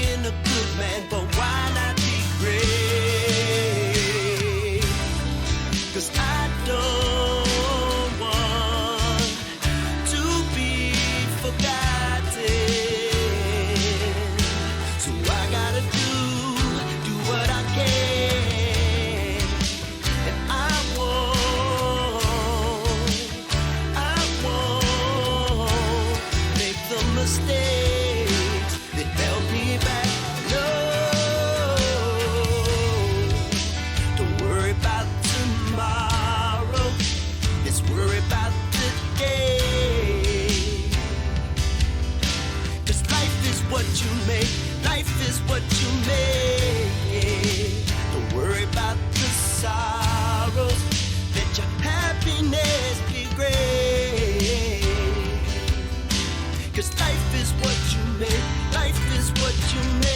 being a good man, but why not be great? 'Cause I don't want to be forgotten. So I gotta do what I can. And I won't make the mistakes that held me back. No, don't worry about tomorrow. Let's worry about today. 'Cause life is what you make. Life is what you make. Don't worry about the sorrows. Let your happiness be great. 'Cause life is what you make. Life is what you make.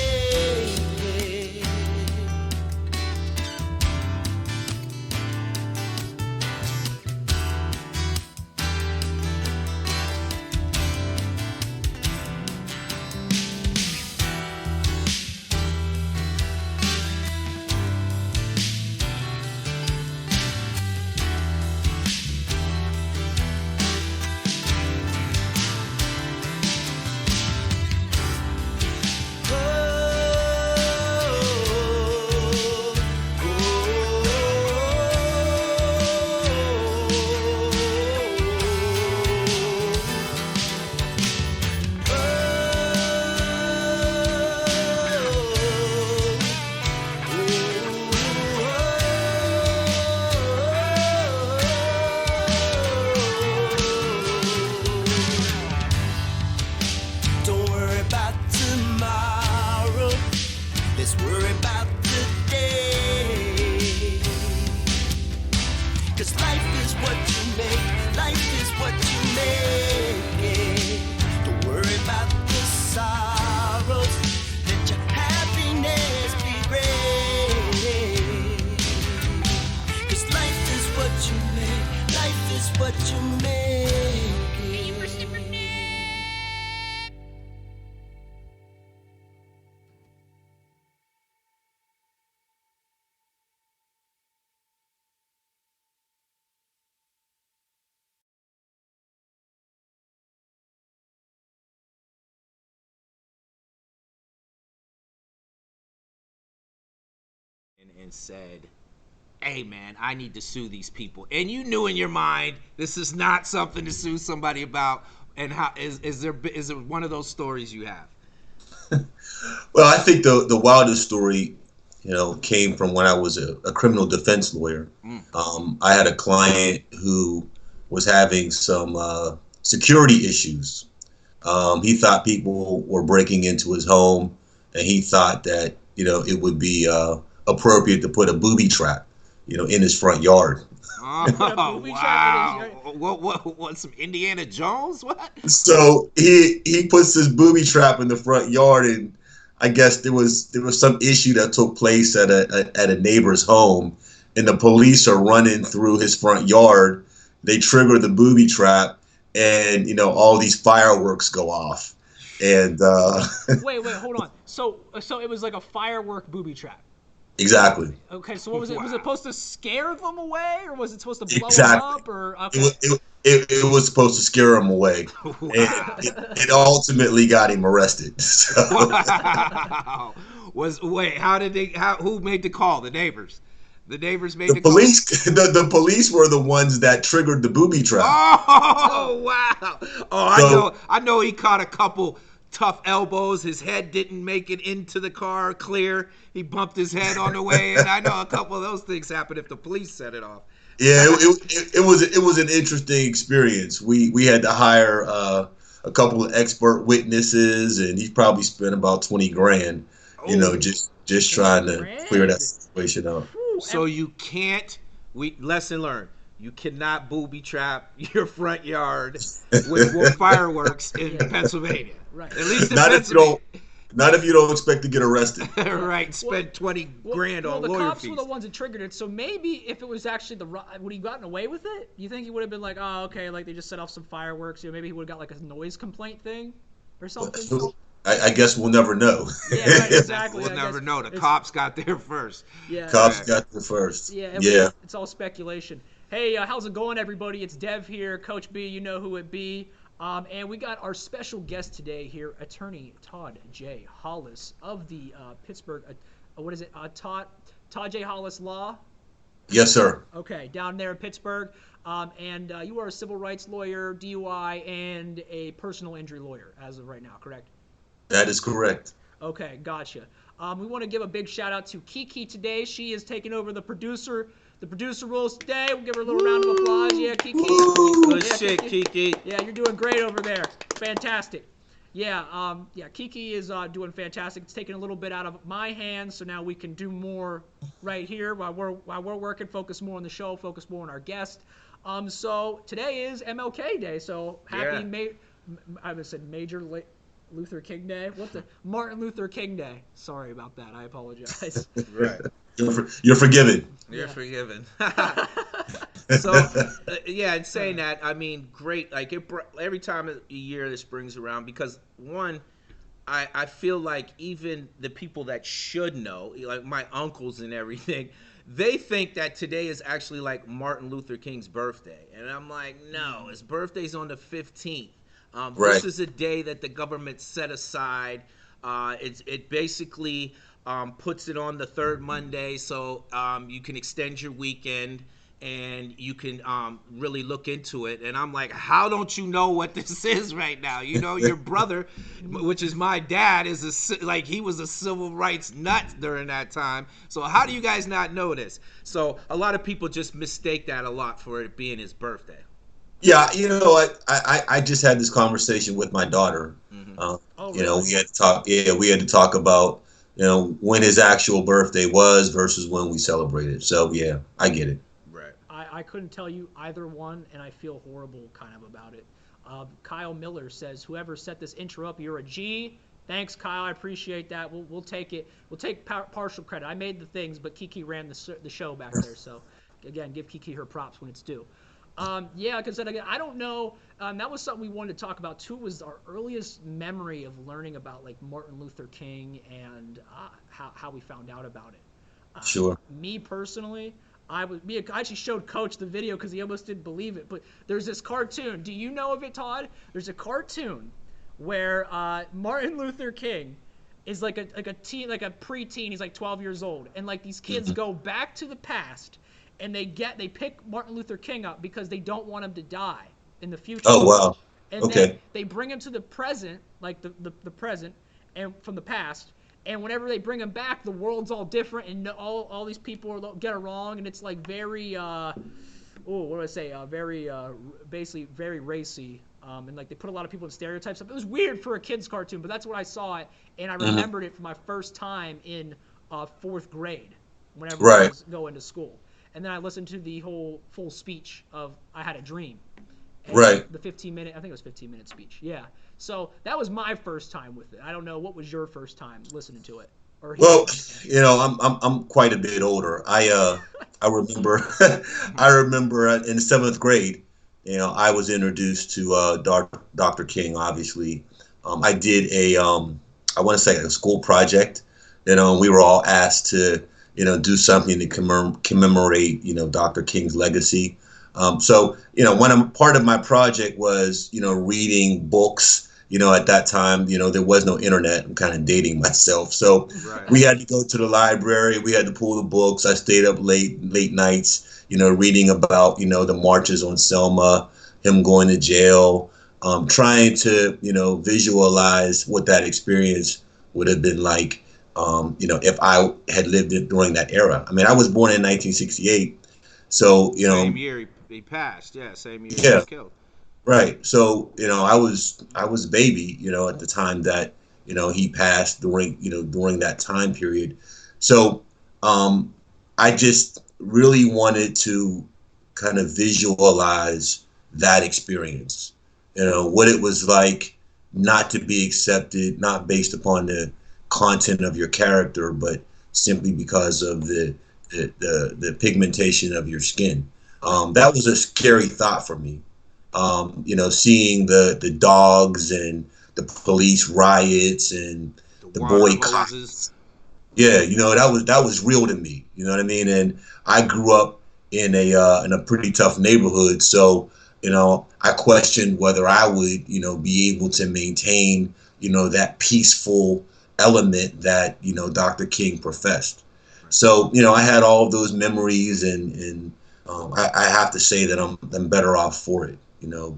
Don't worry about tomorrow. Let's worry about today. 'Cause life is what you make. Life is what you make. Don't worry about the sorrows. Let your happiness be great. 'Cause life is what you make. Life is what you make. And said, hey man, I need to sue these people, and you knew in your mind this is not something to sue somebody about, and how is it one of those stories you have? Well, I think the wildest story, came from when I was a criminal defense lawyer. I had a client who was having some security issues. He thought people were breaking into his home, and he thought that it would be appropriate to put a booby trap, in his front yard. Oh wow! What? Some Indiana Jones? What? So he puts this booby trap in the front yard, and I guess there was some issue that took place at a neighbor's home, and the police are running through his front yard. They trigger the booby trap, and all these fireworks go off. And wait, hold on. So it was like a firework booby trap. Exactly. Okay, so what was it? Wow. Was it supposed to scare them away, or was it supposed to blow them up? Or okay. It was supposed to scare him away. Wow. And it ultimately got him arrested. So. Wow. Who made the call? The neighbors. The neighbors made the police. Call? The police were the ones that triggered the booby trap. Oh wow! Oh, I know. He caught a couple tough elbows. His head didn't make it into the car clear. He bumped his head on the way, and I know a couple of those things happen if the police set it off. Yeah, it was an interesting experience. We had to hire a couple of expert witnesses, and he probably spent about $20,000. Just trying to clear that situation up. So you can't. Lesson learned. You cannot booby trap your front yard with fireworks in Pennsylvania. Right. At least in Pennsylvania. Not if you don't expect to get arrested. Right. Spend $20,000 on lawyer fees. The cops were the ones that triggered it. So maybe if it was actually would he gotten away with it? You think he would have been like, oh, okay, like they just set off some fireworks. Maybe he would have got like a noise complaint thing or something. I guess we'll never know. Yeah, right, exactly. We'll I never guess know. The it's- cops got there first. Yeah. Cops got the first. Yeah, Yeah. it's all speculation. Hey, how's it going, everybody? It's Dev here, Coach B. You know who it be. And we got our special guest today here, Attorney Todd J. Hollis of the Pittsburgh. What is it? Todd J. Hollis Law. Yes, sir. Okay, down there in Pittsburgh. And you are a civil rights lawyer, DUI, and a personal injury lawyer as of right now, correct? That is correct. Okay, gotcha. We want to give a big shout out to Kiki today. She is taking over the producer roles today. We'll give her a little round of applause. Yeah, Kiki. Good Yeah, shit, Kiki. Yeah, you're doing great over there. Fantastic. Yeah, Kiki is doing fantastic. It's taking a little bit out of my hands, so now we can do more right here while we're working. Focus more on the show. Focus more on our guest. So today is MLK Day. So happy I would said Major Luther King Day. What the Martin Luther King Day? Sorry about that. I apologize. Right. You're forgiven. You're forgiven. So, yeah, and saying that, I mean, great. Like, every time a year this brings around, because, one, I feel like even the people that should know, like my uncles and everything, they think that today is actually like Martin Luther King's birthday. And I'm like, no, his birthday's on the 15th. Right. This is a day that the government set aside. It basically puts it on the third Monday, so you can extend your weekend and you can really look into it. And I'm like, how don't you know what this is right now? You know, your brother, which is my dad, he was a civil rights nut during that time. So how do you guys not know this? So a lot of people just mistake that a lot for it being his birthday. Yeah, you know, I just had this conversation with my daughter. Really? You know, we had to talk. Yeah, we had to talk about, you know, when his actual birthday was versus when we celebrated. So yeah, I get it. Right. I couldn't tell you either one, and I feel horrible kind of about it. Kyle Miller says, whoever set this intro up, you're a G. Thanks, Kyle. I appreciate that. We'll take it. We'll take partial credit. I made the things, but Kiki ran the show back there. So, again, give Kiki her props when it's due. Yeah, because again, I don't know. That was something we wanted to talk about too. Was our earliest memory of learning about like Martin Luther King and how we found out about it. Sure. Me personally, I actually showed Coach the video because he almost didn't believe it. But there's this cartoon. Do you know of it, Todd? There's a cartoon where Martin Luther King is like a teen, like a preteen. He's like 12 years old, and like these kids go back to the past. And they pick Martin Luther King up because they don't want him to die in the future. Oh, wow. And Okay. then they bring him to the present, like the present, and from the past. And whenever they bring him back, the world's all different, and all these people get it wrong, and it's like very, basically very racy. And like they put a lot of people in stereotypes. It was weird for a kid's cartoon, but that's what I saw it, and I remembered it for my first time in fourth grade, whenever I was going to school. And then I listened to the whole full speech of I Had a Dream. And Right. The 15-minute, I think it was 15-minute speech. Yeah. So that was my first time with it. I don't know, what was your first time listening to it? Well, you know, I'm quite a bit older. I remember I remember in seventh grade, you know, I was introduced to Dr. King. Obviously, I did I want to say a school project. You know, we were all asked to, you know, do something to commemorate, you know, Dr. King's legacy. So, you know, part of my project was, you know, reading books. You know, at that time, you know, there was no internet. I'm kind of dating myself. So we had to go to the library. We had to pull the books. I stayed up late nights, you know, reading about, you know, the marches on Selma, him going to jail, trying to, you know, visualize what that experience would have been like. You know, if I had lived it during that era. I mean, I was born in 1968, so you know. Same year he passed. Yeah, same year he was killed. Right. So you know, I was a baby, you know, at the time that, you know, he passed during that time period. So I just really wanted to kind of visualize that experience. You know, what it was like not to be accepted, not based upon the content of your character, but simply because of the pigmentation of your skin. That was a scary thought for me. You know, seeing the dogs and the police riots and The the water hoses. boycotts. Yeah, that was real to me. You know what I mean? And I grew up in a pretty tough neighborhood, so I questioned whether I would be able to maintain that peaceful element that Dr. King professed. So I had all of those memories, and I have to say that I'm better off for it.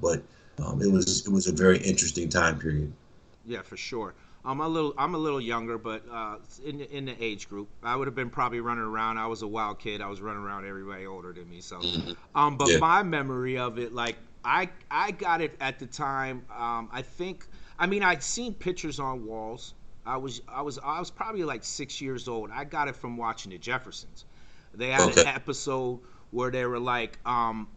But it was a very interesting time period. Yeah, for sure. I'm a little younger, but in the age group, I would have been probably running around. I was a wild kid. I was running around everybody older than me. So, Hmm. but Yeah. my memory of it, like I got it at the time. I think, I mean, I'd seen pictures on walls. I was probably like 6 years old. I got it from watching the Jeffersons. They had an Okay. episode where they were like,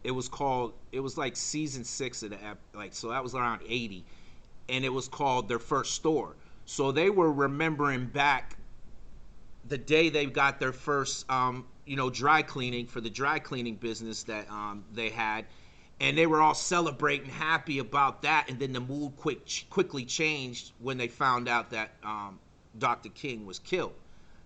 it was like season 6 of like, so that was around 80, and it was called Their First Store. So they were remembering back the day they got their first, dry cleaning for the dry cleaning business that they had, and they were all celebrating, happy about that. And then the mood quickly changed when they found out that Dr. King was killed.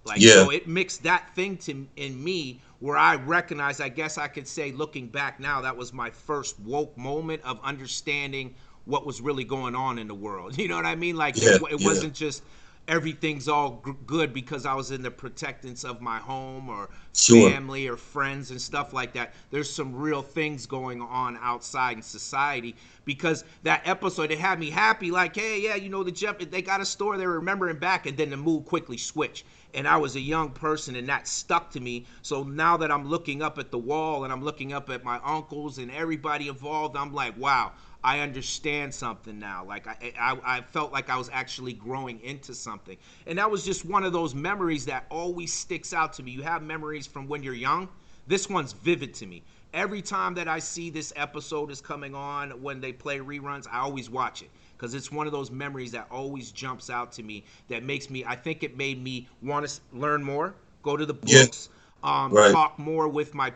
Like, Yeah. so it mixed that thing in me where I recognize, I guess I could say, looking back now, that was my first woke moment of understanding what was really going on in the world. You know what I mean? Like, Yeah. it Yeah. wasn't just everything's all good because I was in the protectance of my home or Sure. family or friends and stuff like that. There's some real things going on outside in society, because that episode, it had me happy, like, hey, yeah, the Jeff, they got a store, they're remembering back, and then the mood quickly switched. And I was a young person, and that stuck to me. So now that I'm looking up at the wall and I'm looking up at my uncles and everybody involved, I'm like, wow, I understand something now. Like, I felt like I was actually growing into something. And that was just one of those memories that always sticks out to me. You have memories from when you're young. This one's vivid to me. Every time that I see this episode is coming on, when they play reruns, I always watch it, because it's one of those memories that always jumps out to me, that makes me, I think it made me want to learn more, go to the Yeah. books, Right. talk more with my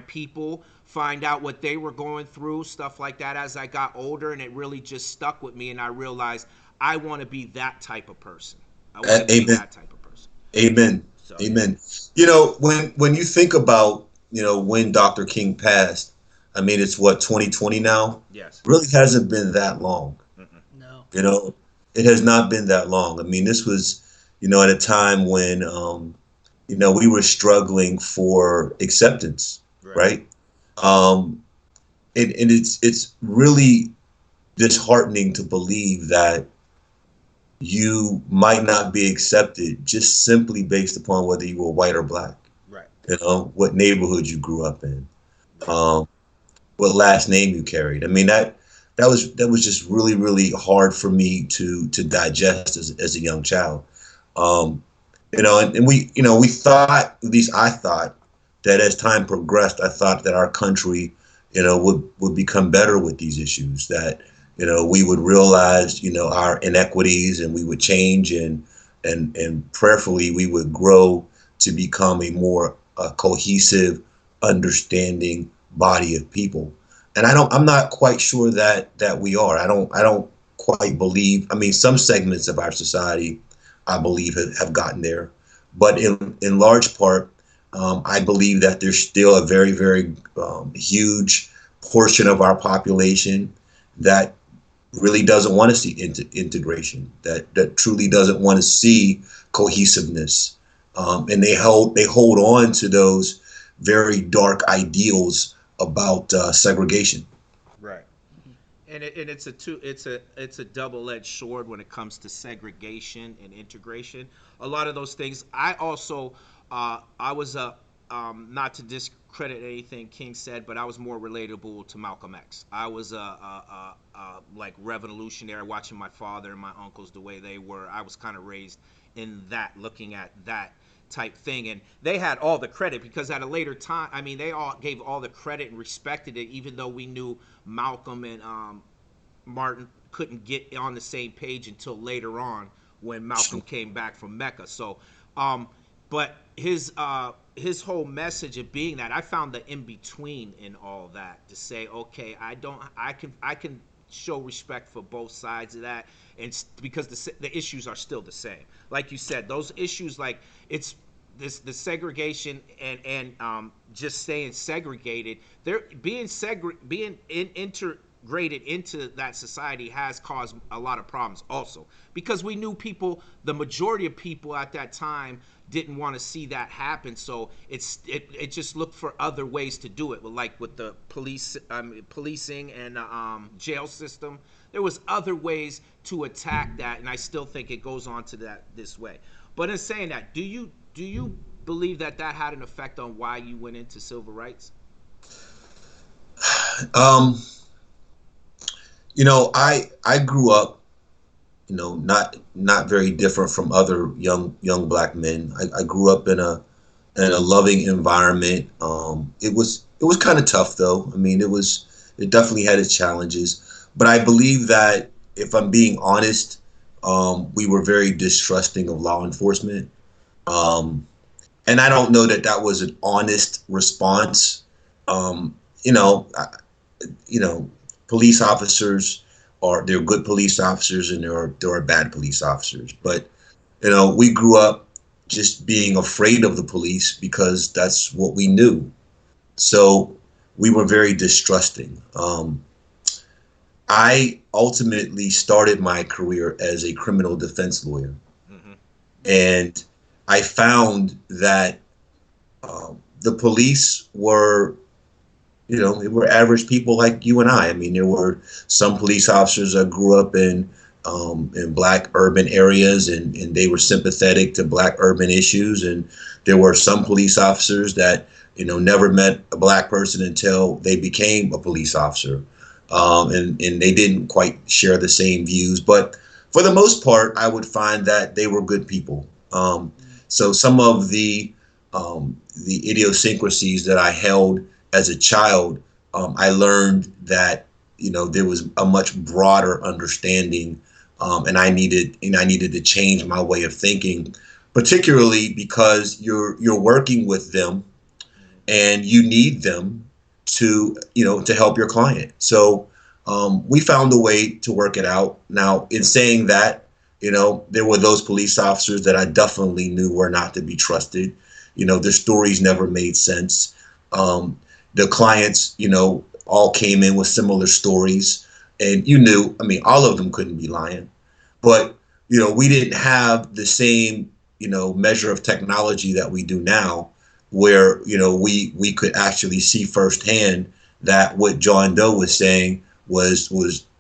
people, find out what they were going through, stuff like that, as I got older. And it really just stuck with me, and I realized I want to be that type of person. I want to be Amen. that type of person. Amen. So yeah. Amen. When you think about, when Dr. King passed, I mean, it's what, 2020 now? Yes. Really hasn't been that long. Mm-mm. No. You know, it has not been that long. I mean, this was, at a time when, we were struggling for acceptance, Right. right? Um, and it's really disheartening to believe that you might not be accepted just simply based upon whether you were white or black. Right. What neighborhood you grew up in, Right. um, what last name you carried. I mean, that was just really, really hard for me to digest as a young child. Um, and we thought, at least I thought, that as time progressed, I thought that our country, would become better with these issues, that, we would realize, our inequities, and we would change, and prayerfully we would grow to become a more cohesive, understanding body of people. And I'm not quite sure that we are. I don't quite believe. I mean, some segments of our society, I believe, have gotten there, but in large part, I believe that there's still a very, very huge portion of our population that really doesn't want to see integration, that truly doesn't want to see cohesiveness, and they hold on to those very dark ideals about segregation. Right. And it's a double-edged sword when it comes to segregation and integration. A lot of those things. I also, I was a, not to discredit anything King said, but I was more relatable to Malcolm X. I was like revolutionary, watching my father and my uncles the way they were. I was kind of raised in that, looking at that type thing, and they had all the credit, because at a later time, I mean, they all gave all the credit and respected it, even though we knew Malcolm and Martin couldn't get on the same page until later on, when Malcolm came back from Mecca. So, but his whole message of being that, I found the in between in all that, to say, okay, I can show respect for both sides of that, and because the issues are still the same. Like you said, those issues, like it's the segregation and just staying segregated. They're being integrated into that society has caused a lot of problems also, because we knew the majority of people at that time didn't want to see that happen, so it just looked for other ways to do it. Like with the policing and jail system, there was other ways to attack that, and I still think it goes on to that this way. But in saying that, do you believe that had an effect on why you went into civil rights? I grew up, not very different from other young black men. I grew up in a loving environment. It was kind of tough though. I mean, it definitely had its challenges, but I believe that, if I'm being honest, we were very distrusting of law enforcement. And I don't know that was an honest response. You know, police officers they're good police officers, and there are bad police officers. But, we grew up just being afraid of the police because that's what we knew. So we were very distrusting. I ultimately started my career as a criminal defense lawyer. Mm-hmm. And I found that the police were, they were average people like you and I. I mean, there were some police officers that grew up in black urban areas, and they were sympathetic to black urban issues. And there were some police officers that, never met a black person until they became a police officer. And they didn't quite share the same views. But for the most part, I would find that they were good people. So some of the idiosyncrasies that I held as a child, I learned that, there was a much broader understanding, and I needed to change my way of thinking, particularly because you're working with them and you need them to help your client. So we found a way to work it out. Now, in saying that, there were those police officers that I definitely knew were not to be trusted. Their stories never made sense. The clients, all came in with similar stories, and all of them couldn't be lying. But, we didn't have the same, measure of technology that we do now, where, we could actually see firsthand that what John Doe was saying was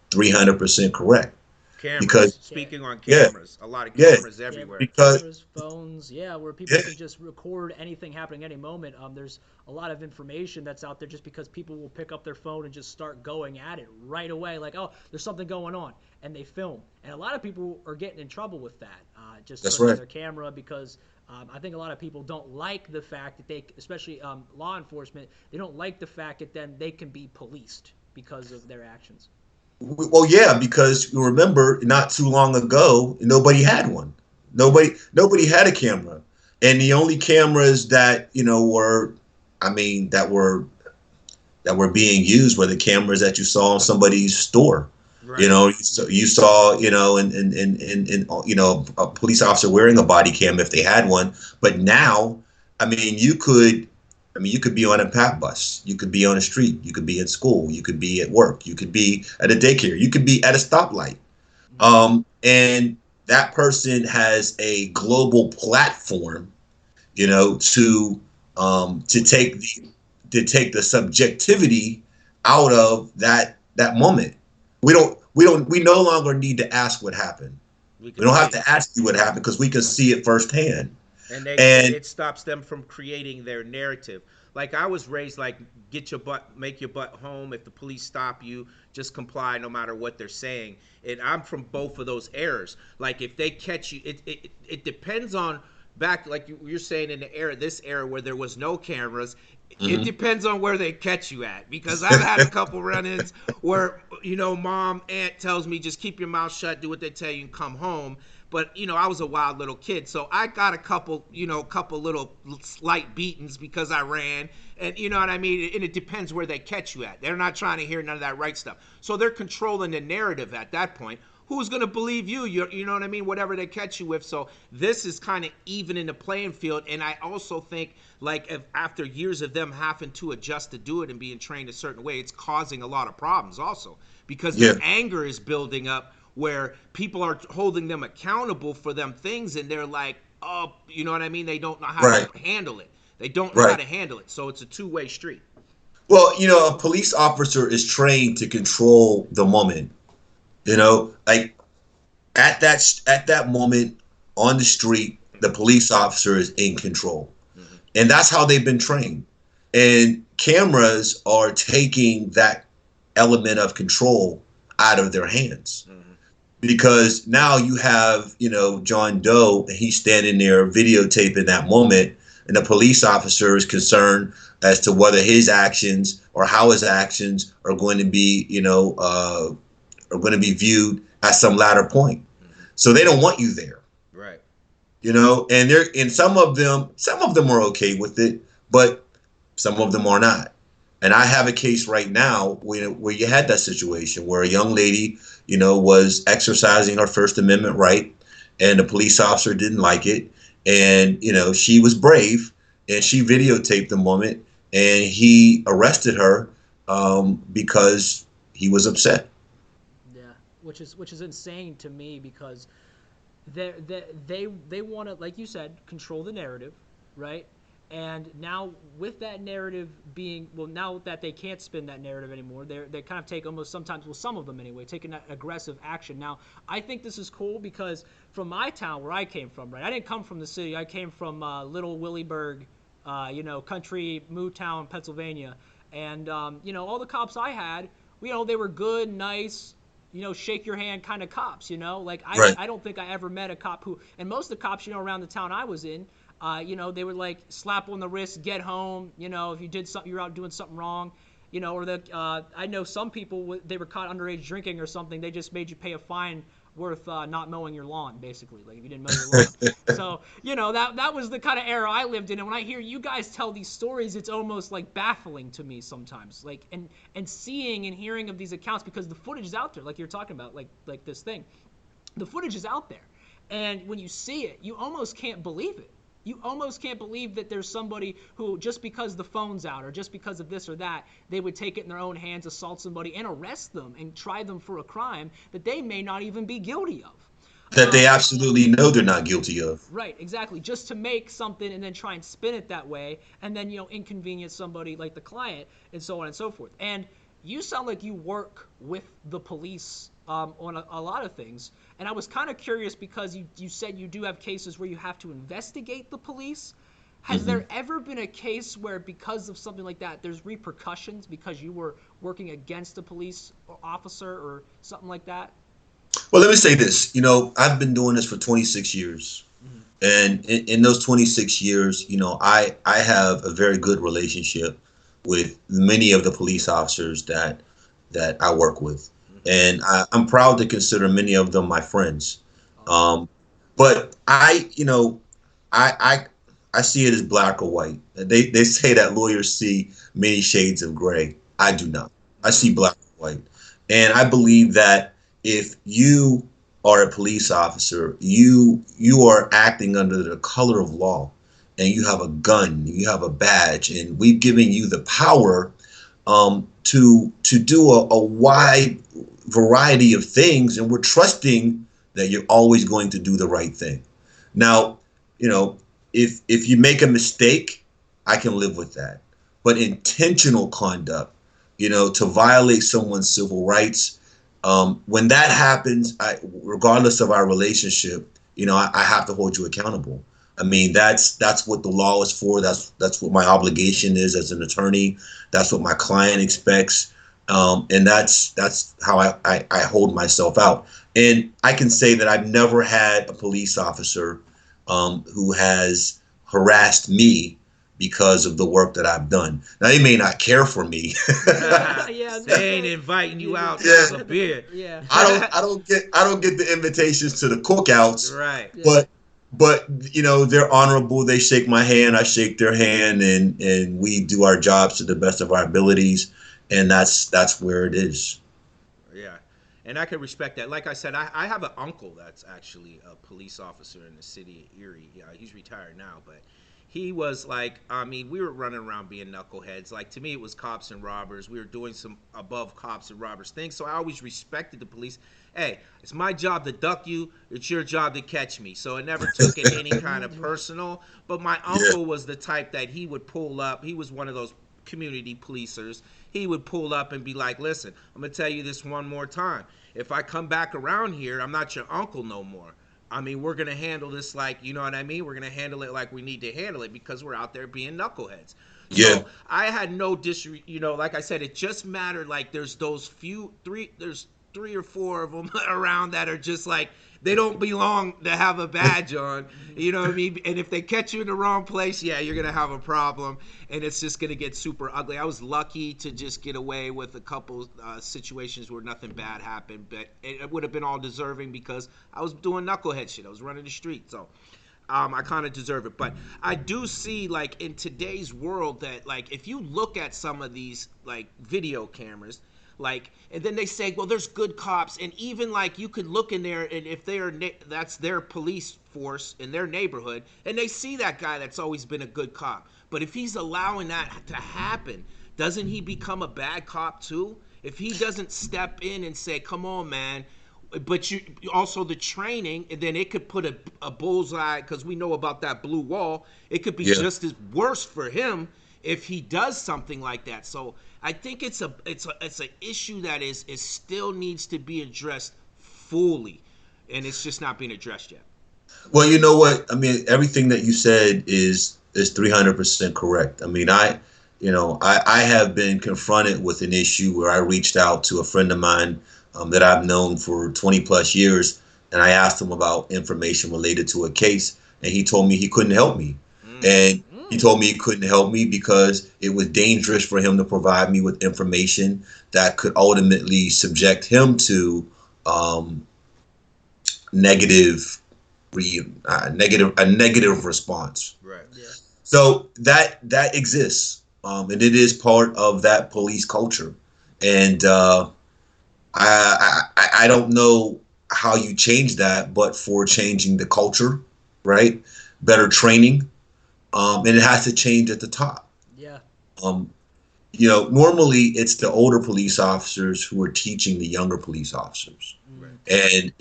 300% correct. Cameras. Speaking on cameras, a lot of cameras everywhere. Cameras, phones, where people can just record anything happening any moment. There's a lot of information that's out there just because people will pick up their phone and just start going at it right away. Like, oh, there's something going on, and they film. And a lot of people are getting in trouble with that. Just turning their camera because I think a lot of people don't like the fact that they, especially law enforcement, they don't like the fact that then they can be policed because of their actions. Well, yeah, because you remember not too long ago, nobody had one. Nobody had a camera. And the only cameras that, were being used were the cameras that you saw in somebody's store. Right. You saw, a police officer wearing a body cam if they had one. But now, you could be on a PAP bus. You could be on a street. You could be in school. You could be at work. You could be at a daycare. You could be at a stoplight. And that person has a global platform, to take the subjectivity out of that moment. We no longer need to ask what happened. We don't have to ask you what happened because we can see it firsthand. And it stops them from creating their narrative. Like I was raised, like make your butt home. If the police stop you, just comply no matter what they're saying. And I'm from both of those eras. Like if they catch you, it depends on back, like you're saying in this era where there was no cameras. Mm-hmm. It depends on where they catch you at, because I've had a couple run-ins where, mom, aunt tells me just keep your mouth shut, do what they tell you, and come home. But I was a wild little kid, so I got a couple little slight beatings because I ran, and you know what I mean. And it depends where they catch you at. They're not trying to hear none of that right stuff, so they're controlling the narrative at that point. Who's going to believe you? You know what I mean? Whatever they catch you with. So this is kind of even in the playing field. And I also think, like, if after years of them having to adjust to do it and being trained a certain way, it's causing a lot of problems also, because their anger is building up where people are holding them accountable for them things. And they're like, oh, you know what I mean? They don't know how to handle it. They don't know how to handle it. So it's a two-way street. Well, a police officer is trained to control the moment. Like at that moment on the street, the police officer is in control. Mm-hmm. And that's how they've been trained. And cameras are taking that element of control out of their hands. Mm-hmm. Because now you have, John Doe, and he's standing there videotaping that moment, and the police officer is concerned as to whether his actions or how his actions are going to be, are going to be viewed at some latter point. Mm-hmm. So they don't want you there. Right. And some of them are okay with it, but some of them are not. And I have a case right now where you had that situation where a young lady, was exercising her First Amendment right, and the police officer didn't like it. And, she was brave, and she videotaped the moment, and he arrested her because he was upset. Which is insane to me, because they want to, like you said, control the narrative, right? And now with that narrative being, now that they can't spin that narrative anymore, they kind of take almost sometimes, some of them anyway, taking that aggressive action. Now, I think this is cool because from my town where I came from, right? I didn't come from the city. I came from Little Williesburg, country moo town, Pennsylvania. And, all the cops I had, they were good, nice, shake your hand kind of cops, like I don't think I ever met a cop who, and most of the cops, around the town I was in, they would like slap on the wrist, get home, if you did something, you're out doing something wrong, or I know some people, they were caught underage drinking or something, they just made you pay a fine worth not mowing your lawn, basically, like if you didn't mow your lawn. So, that was the kind of era I lived in. And when I hear you guys tell these stories, it's almost like baffling to me sometimes, like, and seeing and hearing of these accounts, because the footage is out there, like you're talking about, like this thing, the footage is out there. And when you see it, you almost can't believe it. You almost can't believe that there's somebody who, just because the phone's out or just because of this or that, they would take it in their own hands, assault somebody, and arrest them and try them for a crime that they may not even be guilty of. That they absolutely know they're not guilty of. Right, exactly. Just to make something and then try and spin it that way, and then, inconvenience somebody like the client, and so on and so forth. And you sound like you work with the police on a lot of things. And I was kind of curious because you said you do have cases where you have to investigate the police. Has there ever been a case where, because of something like that, there's repercussions because you were working against a police officer or something like that? Well, let me say this. I've been doing this for 26 years. Mm-hmm. And in those 26 years, I have a very good relationship with many of the police officers that I work with. And I'm proud to consider many of them my friends. But I see it as black or white. They say that lawyers see many shades of gray. I do not. I see black or white. And I believe that if you are a police officer, you are acting under the color of law, and you have a gun, you have a badge, and we've given you the power to do a wide variety of things, and we're trusting that you're always going to do the right thing. Now, if you make a mistake, I can live with that. But intentional conduct, to violate someone's civil rights, when that happens, regardless of our relationship, I have to hold you accountable. I mean, that's what the law is for. That's what my obligation is as an attorney. That's what my client expects. And that's how I hold myself out. And I can say that I've never had a police officer who has harassed me because of the work that I've done. Now they may not care for me. Yeah, They ain't inviting you out to Yeah. have a beer. Yeah. I don't get the invitations to the cookouts, Right. Yeah. but you know, they're honorable. They shake my hand, I shake their hand, and we do our jobs to the best of our abilities, and that's where it is. Yeah. And I can respect that. Like I said, I have an uncle that's actually a police officer in the city of Erie. Yeah, he's retired now, but he was like, I mean, we were running around being knuckleheads. Like, to me, it was cops and robbers. We were doing some above cops and robbers things. So I always respected the police. Hey, it's my job to duck you. It's your job to catch me. So it never took it any kind of personal. But my uncle was the type that he would pull up. He was one of those community policers. He would pull up and be like, listen, I'm going to tell you this one more time. If I come back around here, I'm not your uncle no more. I mean, we're going to handle this like, you know what I mean? We're going to handle it like we need to handle it because we're out there being knuckleheads. Yeah. So I had no like I said, it just mattered. Like there's there's 3 or 4 of them around that are just like, they don't belong to have a badge on, you know what I mean? And if they catch you in the wrong place, yeah, you're going to have a problem, and it's just going to get super ugly. I was lucky to just get away with a couple situations where nothing bad happened, but it would have been all deserving because I was doing knucklehead shit. I was running the street, so I kind of deserve it. But I do see, like, in today's world that, like, if you look at some of these, like, video cameras, like, and then they say, well, there's good cops, and even like you could look in there, and if that's their police force in their neighborhood, and they see that guy that's always been a good cop, but if he's allowing that to happen, doesn't he become a bad cop too? If he doesn't step in and say, come on, man, but you also the training, and then it could put a bullseye, because we know about that blue wall, it could be just as worse for him if he does something like that. So I think it's an issue that is still needs to be addressed fully, and it's just not being addressed yet. Well, you know what? I mean, everything that you said is 300% correct. I mean, I have been confronted with an issue where I reached out to a friend of mine that I've known for 20 plus years, and I asked him about information related to a case, and he told me he couldn't help me. And he told me he couldn't help me because it was dangerous for him to provide me with information that could ultimately subject him to negative response. Right. Yeah. So that exists, and it is part of that police culture. And I don't know how you change that, but for changing the culture, right? Better training. And it has to change at the top. Yeah. You know, normally it's the older police officers who are teaching the younger police officers. Right.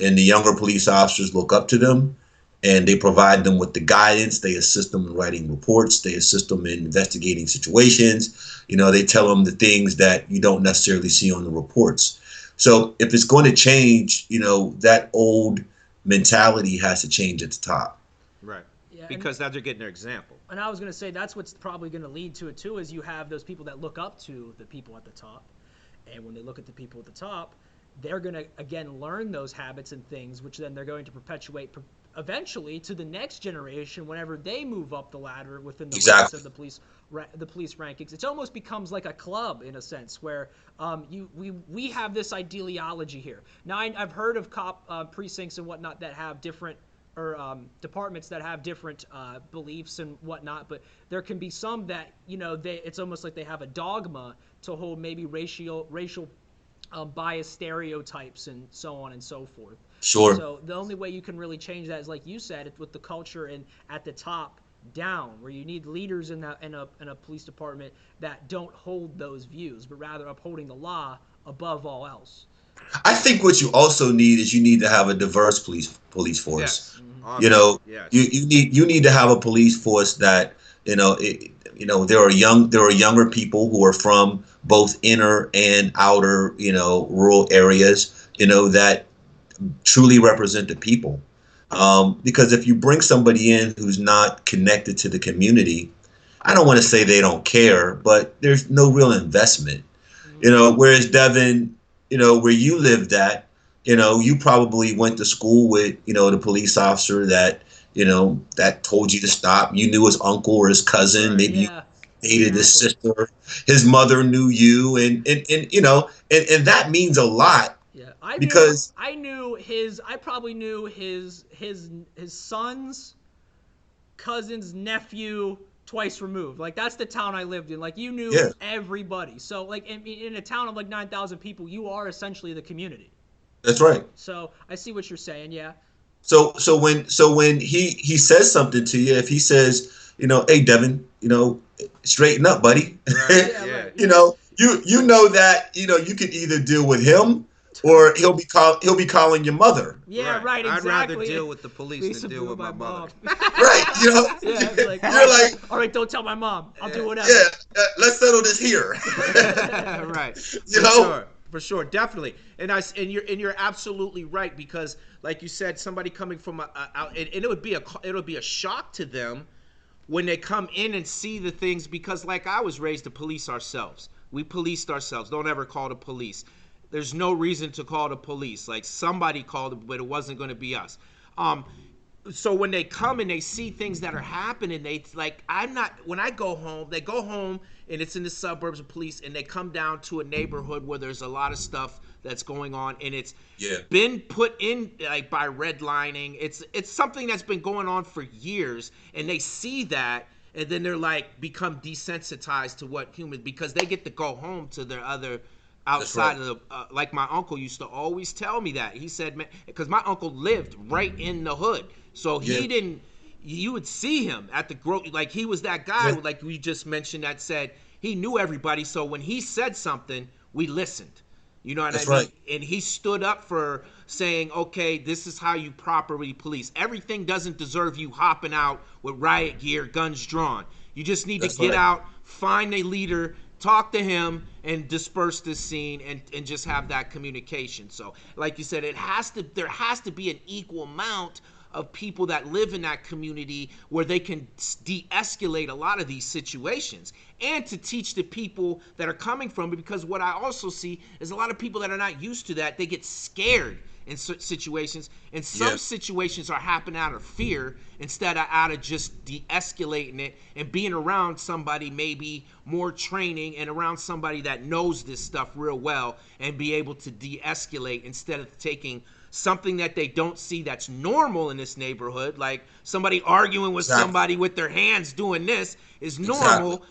And the younger police officers look up to them, and they provide them with the guidance. They assist them in writing reports. They assist them in investigating situations. You know, they tell them the things that you don't necessarily see on the reports. So if it's going to change, you know, that old mentality has to change at the top. Right. Because now they're getting their example. And I was going to say that's what's probably going to lead to it too, is you have those people that look up to the people at the top. And when they look at the people at the top, they're going to, again, learn those habits and things, which then they're going to perpetuate eventually to the next generation whenever they move up the ladder within the ranks of the police rankings. It almost becomes like a club in a sense where we have this ideology here. Now, I've heard of cop precincts and whatnot that have different or departments that have different beliefs and whatnot, but there can be some that, you know, it's almost like they have a dogma to hold maybe racial bias stereotypes and so on and so forth. Sure. So the only way you can really change that is, like you said, it's with the culture and at the top down, where you need leaders in a police department that don't hold those views, but rather upholding the law above all else. I think what you also need is you need to have a diverse police force. Yes. Mm-hmm. You know, yes. you need to have a police force that, you know, there are younger people who are from both inner and outer, you know, rural areas, you know, that truly represent the people. Because if you bring somebody in who's not connected to the community, I don't want to say they don't care, but there's no real investment. You know, whereas Devin, you know, where you lived at, you know, you probably went to school with, you know, the police officer that, that told you to stop. You knew his uncle or his cousin. Right. Maybe you Yeah. dated his Exactly. sister. His mother knew you, and that means a lot Yeah. because I probably knew his son's cousin's nephew twice removed. Like that's the town I lived in. Like you knew yeah, everybody. So like in a town of like 9,000 people, you are essentially the community. that's right. So I see what you're saying. Yeah. So when he says something to you, if he says, hey Devin, straighten up, buddy. Right. Yeah. Yeah. Right. you Yeah. know, you know that you could either deal with him or he'll be calling your mother. Yeah. Right. Right. I'd rather Exactly. deal with the police Be than deal subdued with my by mother. mom. Right. Yeah. It's like, You're like, all right, don't tell my mom. I'll do whatever. yeah, let's settle this here. Right. you For know? sure. For sure. Definitely. And you're absolutely right, because like you said, somebody coming from and it'll be a shock to them when they come in and see the things, because like I was raised to police ourselves. We policed ourselves. Don't ever call the police. There's no reason to call the police. Like somebody called it, but it wasn't going to be us. So when they come and they see things that are happening, they like, when I go home, they go home and it's in the suburbs of police, and they come down to a neighborhood where there's a lot of stuff that's going on, and it's Yeah. been put in like by redlining. It's something that's been going on for years, and they see that, and then they're like become desensitized to what humans, because they get to go home to their other outside right. of the like my uncle used to always tell me that. He said, man, because my uncle lived right in the hood, so he Yeah. didn't, you would see him at the like he was that guy, Yeah. like we just mentioned, that said he knew everybody, so when he said something, we listened. You know what That's I mean? right. And he stood up for saying, okay, this is how you properly police. Everything doesn't deserve you hopping out with riot gear, guns drawn. You just need That's to get right. out, find a leader, talk to him, and disperse the scene, and just have that communication. So, like you said, there has to be an equal amount of people that live in that community where they can de-escalate a lot of these situations, and to teach the people that are coming from it, because what I also see is a lot of people that are not used to that, they get scared in situations, and some Yeah. situations are happening out of fear instead of out of just de-escalating it and being around somebody maybe more training and around somebody that knows this stuff real well, and be able to de-escalate instead of taking something that they don't see that's normal in this neighborhood, like somebody arguing with Exactly. somebody with their hands doing this is Exactly. normal,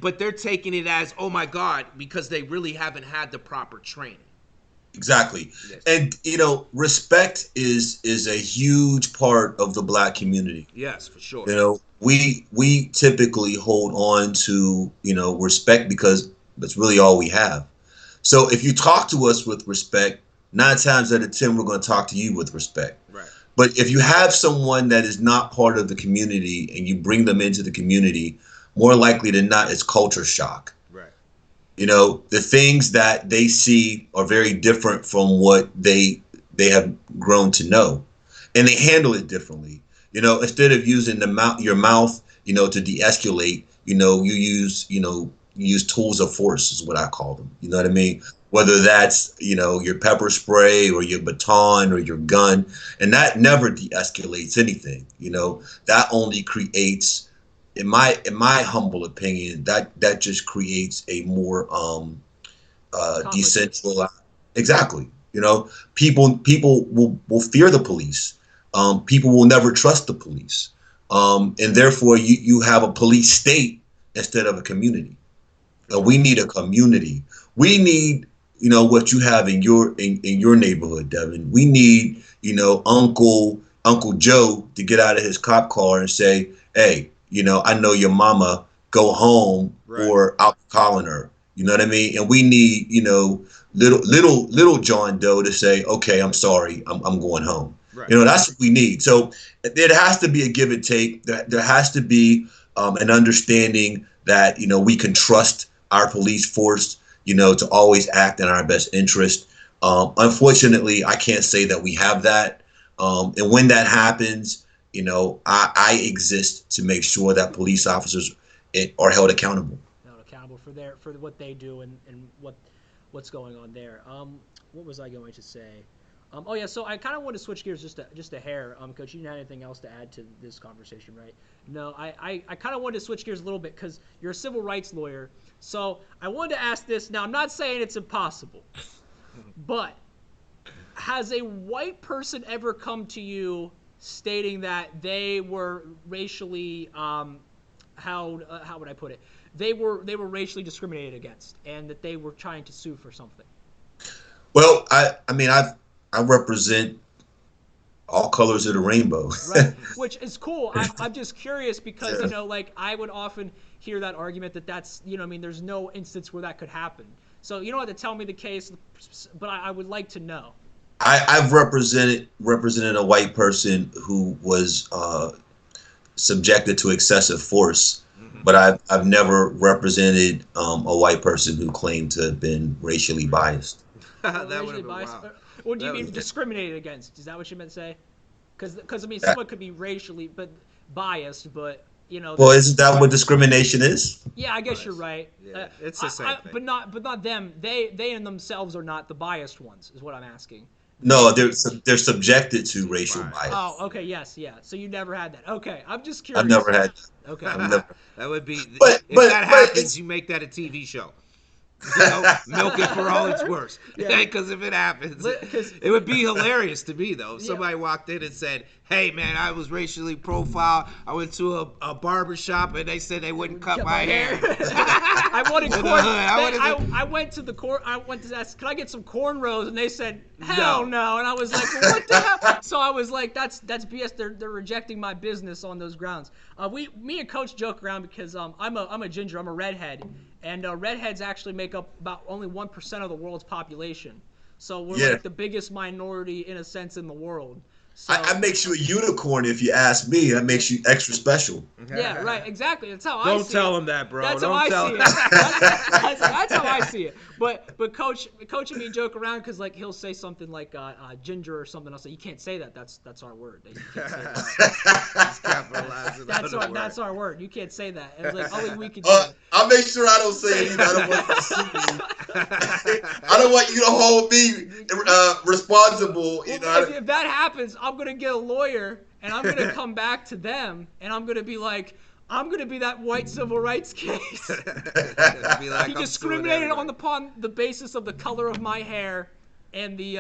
but they're taking it as, oh my God, because they really haven't had the proper training. Exactly. Yes. And respect is a huge part of the Black community. Yes, for sure. We typically hold on to, respect because that's really all we have. So if you talk to us with respect, 9 times out of 10 we're going to talk to you with respect. Right. But if you have someone that is not part of the community and you bring them into the community, more likely than not, it's culture shock. Right. The things that they see are very different from what they have grown to know, and they handle it differently. Instead of using your mouth, to de-escalate, you use tools of force is what I call them. You know what I mean? Whether that's your pepper spray or your baton or your gun, and that never de-escalates anything. That only creates, in my humble opinion, that just creates a more decentralized. Exactly. People will fear the police. People will never trust the police, and therefore you have a police state instead of a community. We need a community. We need what you have in your neighborhood, Devin. We need Uncle Joe to get out of his cop car and say, hey, I know your mama, go home, Right. or I'll be calling her. You know what I mean? And we need, little John Doe to say, okay, I'm sorry, I'm going home. Right. That's what we need. So there has to be a give and take. There has to be an understanding that, we can trust our police force, to always act in our best interest. Unfortunately, I can't say that we have that. And when that happens, I exist to make sure that police officers are held accountable. Held accountable for what they do and what's going on there. What was I going to say? Oh yeah, so I kind of want to switch gears just a hair. Coach, you didn't have anything else to add to this conversation, right? No, I kind of wanted to switch gears a little bit because you're a civil rights lawyer. So I wanted to ask this. Now I'm not saying it's impossible, but has a white person ever come to you stating that they were racially how would I put it? They were racially discriminated against, and that they were trying to sue for something? Well, I mean, I represent all colors of the rainbow. Right, which is cool. I'm just curious because, like I would often hear that argument that's, I mean, there's no instance where that could happen. So you don't have to tell me the case, but I would like to know. I've represented a white person who was subjected to excessive force, but I've never represented a white person who claimed to have been racially biased. That would have been biased. wild. What do you mean discriminated against? Is that what you meant to say? Because I mean, someone could be racially biased, but Well, isn't that what discrimination is? Yeah, I guess you're right. Yeah, it's the same thing. But not them. They in themselves are not the biased ones, is what I'm asking. No, they're subjected to racial bias. Oh, okay, yes, yeah. So you never had that. Okay, I'm just curious. I've never had that. Okay. That would be. But that happens, you make that a TV show. Milk it for all it's worth. Because if it happens, it would be hilarious to me though. If somebody walked in and said, "Hey man, I was racially profiled. I went to a barber shop and they said they wouldn't cut my hair." I wanted corn. I went to the court. I went to ask, "Can I get some cornrows?" And they said, "Hell no." And I was like, well, "What the hell?" So I was like, "That's BS. They're rejecting my business on those grounds." Me and Coach joke around because I'm a ginger. I'm a redhead. And redheads actually make up about only 1% of the world's population. So we're like the biggest minority, in a sense, in the world. So, I makes you a unicorn if you ask me. That makes you extra special. Yeah, right, exactly. That's how I see it. Don't tell him that, bro. That's Don't how I tell see him. it. That's how I see it. But Coach and me joke around because like he'll say something like ginger or something. I'll say, "You can't say that. That's our word. You can't say that." That's our word. You can't say that. And it's like only we can do it. I'll make sure I don't say anything. I don't want you to sue me. I don't want you to hold me responsible. If that happens, I'm gonna get a lawyer and I'm gonna come back to them and I'm gonna be like, I'm gonna be that white civil rights case. Be like, he discriminated upon the basis of the color of my hair and the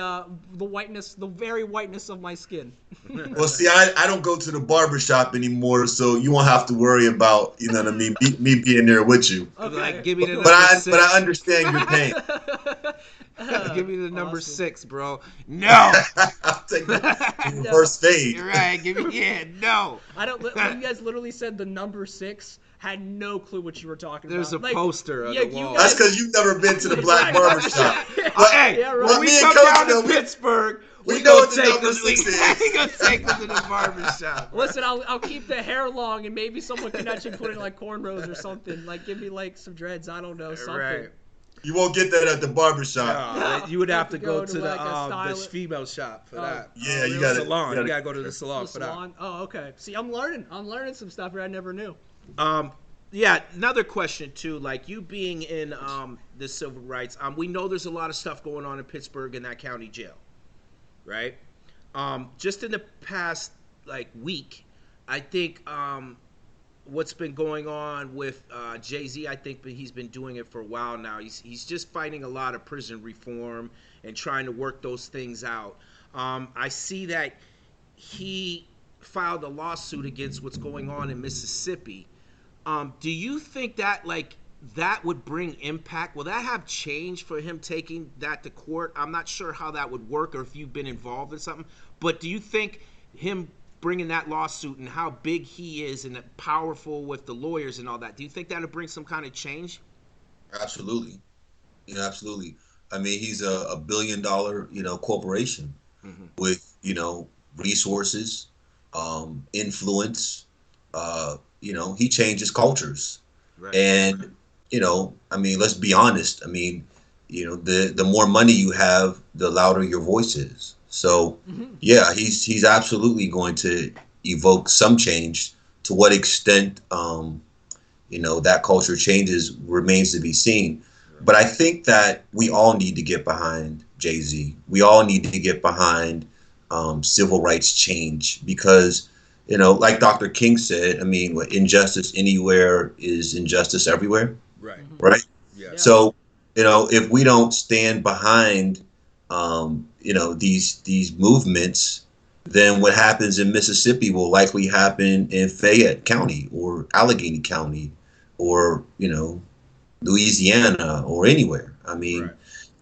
whiteness, the very whiteness of my skin. Well, see, I don't go to the barber shop anymore, so you won't have to worry about, what I mean, me being there with you. Okay. Like, give me the but I understand your pain. Give me the number 6, bro. No. I'll take the first fade. You're right. Give me no. I don't. When you guys literally said the number 6, had no clue what you were talking There's about. a poster on the wall. That's because you've never been to the black barber shop. Hey, when we come down to Pittsburgh, we know gonna take them. We gonna take them to the barber shop. Listen, I'll keep the hair long, and maybe someone can actually put in like cornrows or something. Like give me like some dreads. I don't know something. Right. You won't get that at the barber shop. No, you would have to go to like the female shop for that. Yeah, you got salon. You gotta go to the salon for that. Oh, okay. See, I'm learning some stuff here I never knew. Yeah, another question too. Like you being in the civil rights, we know there's a lot of stuff going on in Pittsburgh in that county jail, right? Just in the past week, I think what's been going on with Jay-Z, I think he's been doing it for a while now. He's just fighting a lot of prison reform and trying to work those things out. I see that he filed a lawsuit against what's going on in Mississippi. Do you think that that would bring impact? Will that have change for him taking that to court? I'm not sure how that would work or if you've been involved in something. But do you think him bringing that lawsuit and how big he is and powerful with the lawyers and all that, do you think that would bring some kind of change? Absolutely. Absolutely. I mean, he's a $1 billion, corporation with, resources, influence. He changes cultures. Right. And, I mean, let's be honest. I mean, the more money you have, the louder your voice is. So, yeah, he's absolutely going to evoke some change. To what extent, that culture changes remains to be seen. But I think that we all need to get behind Jay-Z. We all need to get behind civil rights change because, like Dr. King said, I mean, injustice anywhere is injustice everywhere, Right. right? Yeah. So, if we don't stand behind, these movements, then what happens in Mississippi will likely happen in Fayette County or Allegheny County or, Louisiana or anywhere. I mean, Right.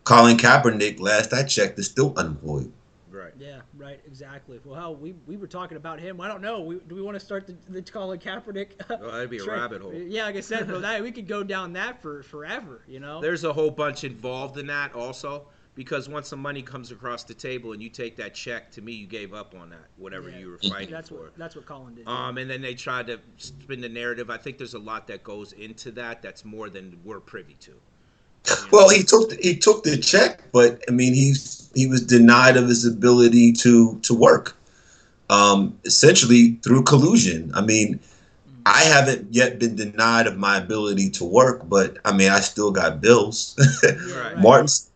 Colin Kaepernick, last I checked, is still unemployed. Right. Yeah, right, exactly. Well, hell, we were talking about him. I don't know. Do we want to start the Colin Kaepernick? Well, that'd be a rabbit hole. Yeah, like I said, bro, we could go down that for forever, There's a whole bunch involved in that also, because once the money comes across the table and you take that check, to me, you gave up on that, whatever you were fighting for. That's what Colin did. And then they tried to spin the narrative. I think there's a lot that goes into that that's more than we're privy to. Well, he took the check, but I mean, he was denied of his ability to work, essentially through collusion. I mean, I haven't yet been denied of my ability to work, but I mean, I still got bills. Right.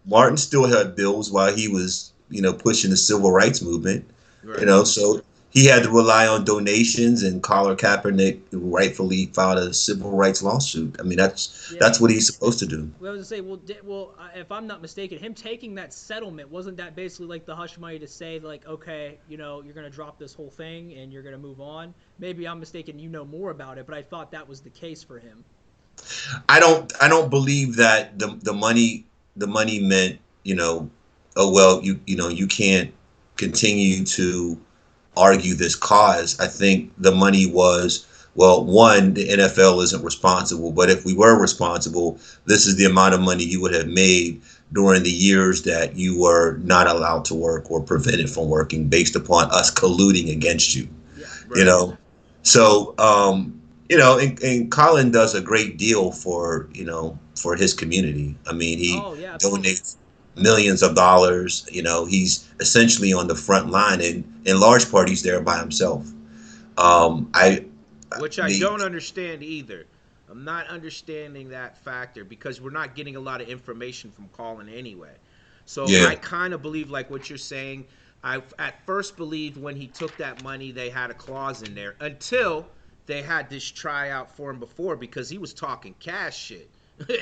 Martin still had bills while he was, pushing the civil rights movement. Right. So he had to rely on donations, and Colin Kaepernick rightfully filed a civil rights lawsuit. I mean, that's what he's supposed to do. Well, I was gonna say, if I'm not mistaken, him taking that settlement, wasn't that basically like the hush money to say, like, okay, you're gonna drop this whole thing and you're gonna move on? Maybe I'm mistaken. You know more about it, but I thought that was the case for him. I don't believe that the money meant, oh well, you can't continue to argue this cause. I think the money was, well, one, the NFL isn't responsible, but if we were responsible, this is the amount of money you would have made during the years that you were not allowed to work or prevented from working based upon us colluding against you. Yeah. Right. So and Colin does a great deal for his community. I mean, he donates millions of dollars. He's essentially on the front line, and in large part he's there by himself. Which I don't understand either. I'm not understanding that factor because we're not getting a lot of information from Colin anyway. So I kind of believe like what you're saying. I at first believed when he took that money they had a clause in there until they had this tryout for him before, because he was talking cash shit.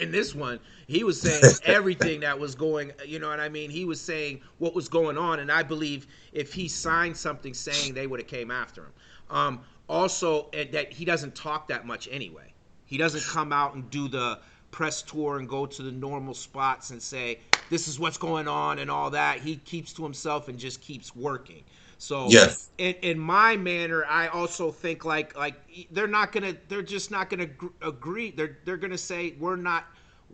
In this one, he was saying everything that was going, you know what I mean? He was saying what was going on, and I believe if he signed something saying, they would have came after him. Also, that he doesn't talk that much anyway. He doesn't come out and do the press tour and go to the normal spots and say, this is what's going on and all that. He keeps to himself and just keeps working. So in my manner, I also think like they're just not gonna agree. They're gonna say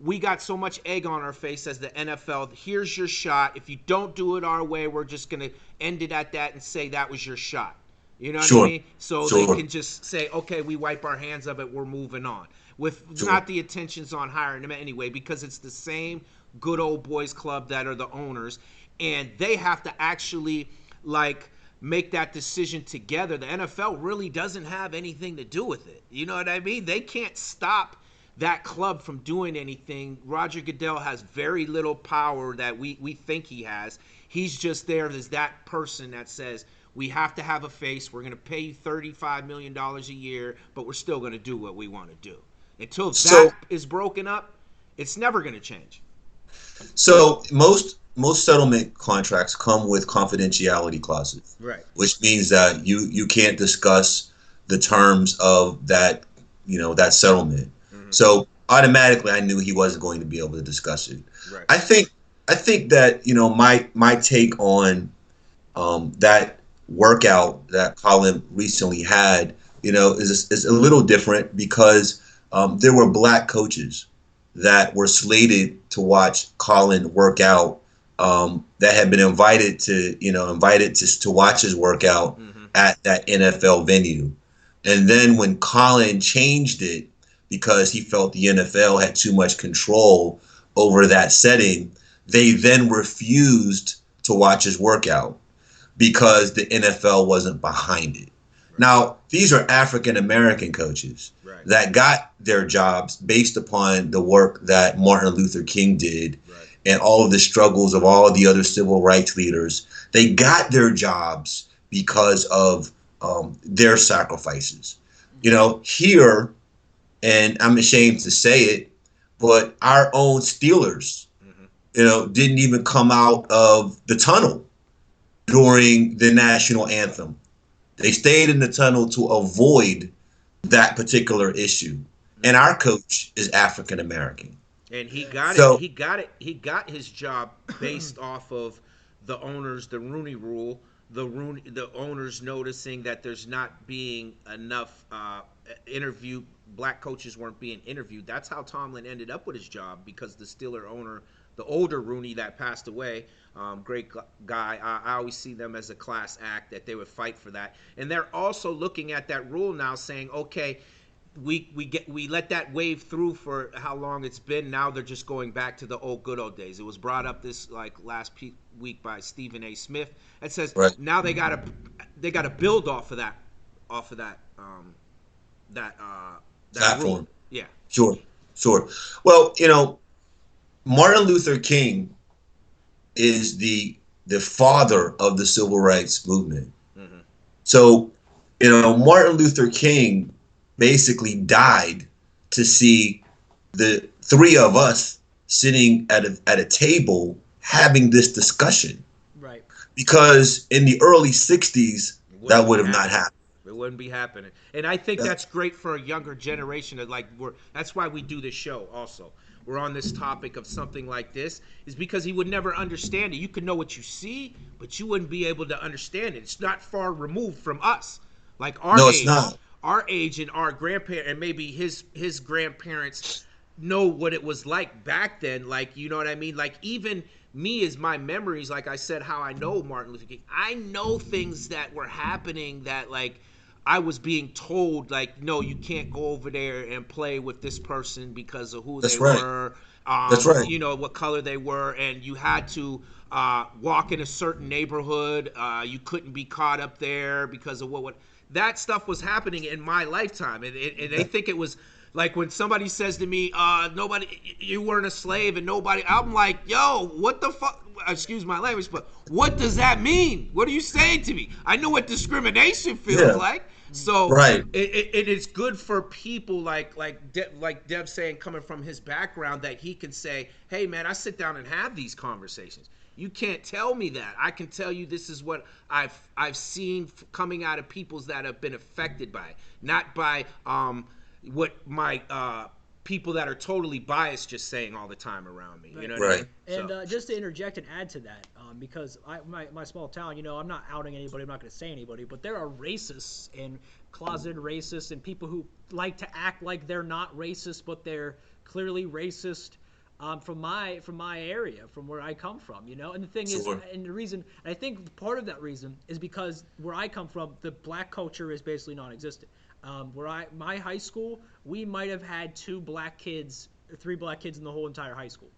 we got so much egg on our face as the NFL. Here's your shot. If you don't do it our way, we're just gonna end it at that and say that was your shot. You know what I mean? So they can just say, okay, we wipe our hands of it. We're moving on with not the intentions on hiring them anyway, because it's the same good old boys club that are the owners, and they have to actually make that decision together. The NFL really doesn't have anything to do with it. You know what I mean? They can't stop that club from doing anything. Roger Goodell has very little power that we think he has. He's just there as that person that says, we have to have a face. We're going to pay you $35 million a year, but we're still going to do what we want to do. Until that is broken up, it's never going to change. So most settlement contracts come with confidentiality clauses, right? Which means that you can't discuss the terms of that settlement. Mm-hmm. So automatically, I knew he wasn't going to be able to discuss it. Right. I think that my take on that workout that Colin recently had is a little different, because there were black coaches that were slated to watch Colin work out, that had been invited to watch his workout at that NFL venue. And then when Colin changed it because he felt the NFL had too much control over that setting, they then refused to watch his workout because the NFL wasn't behind it. Right. Now, these are African American coaches that got their jobs based upon the work that Martin Luther King did. Right. and all of the struggles of all the other civil rights leaders, they got their jobs because of their sacrifices. Here, and I'm ashamed to say it, but our own Steelers, didn't even come out of the tunnel during the national anthem. They stayed in the tunnel to avoid that particular issue. And our coach is African American. And he got So it. He got his job based off of the owners, the Rooney Rule, the owners noticing that there's not being enough black coaches weren't being interviewed. That's how Tomlin ended up with his job, because the Steeler owner, the older Rooney that passed away, great guy. I always see them as a class act, that they would fight for that. And they're also looking at that rule now, saying, okay, we let that wave through for how long it's been. Now they're just going back to the good old days. It was brought up this last week by Stephen A. Smith. It says now they gotta build off of that platform. rule. Yeah. Sure. Well, Martin Luther King is the father of the civil rights movement. Mm-hmm. So, Martin Luther King basically died to see the three of us sitting at a table having this discussion. Right. Because in the early 60s, that would have not happened. It wouldn't be happening. And I think that's great for a younger generation. That's why we do this show also. We're on this topic of something like this, is because he would never understand it. You could know what you see, but you wouldn't be able to understand it. It's not far removed from us. Like our age. It's not. Our age and our grandparents, and maybe his grandparents know what it was like back then. Like, you know what I mean? Like, even me, is my memories, like I said, how I know Martin Luther King. I know things that were happening that, like, I was being told, like, no, you can't go over there and play with this person because of who they were. That's right. What color they were, and you had to walk in a certain neighborhood. You couldn't be caught up there because of what that stuff was happening in my lifetime. And they think it was like when somebody says to me, you weren't a slave and nobody, I'm like, yo, what the fuck? Excuse my language, but what does that mean? What are you saying to me? I know what discrimination feels like. So it's good for people like Deb saying, coming from his background, that he can say, hey man, I sit down and have these conversations. You can't tell me that. I can tell you this is what I've seen coming out of peoples that have been affected by it, not by what my people that are totally biased just saying all the time around me. You know what I mean? And just to interject and add to that, because my small town, I'm not outing anybody, I'm not going to say anybody, but there are racists and closeted racists and people who like to act like they're not racist, but they're clearly racist. From my area, from where I come from, and the thing is, and the reason, I think part of that reason is because where I come from, the black culture is basically non-existent. My high school, we might have had 3 black kids in the whole entire high school.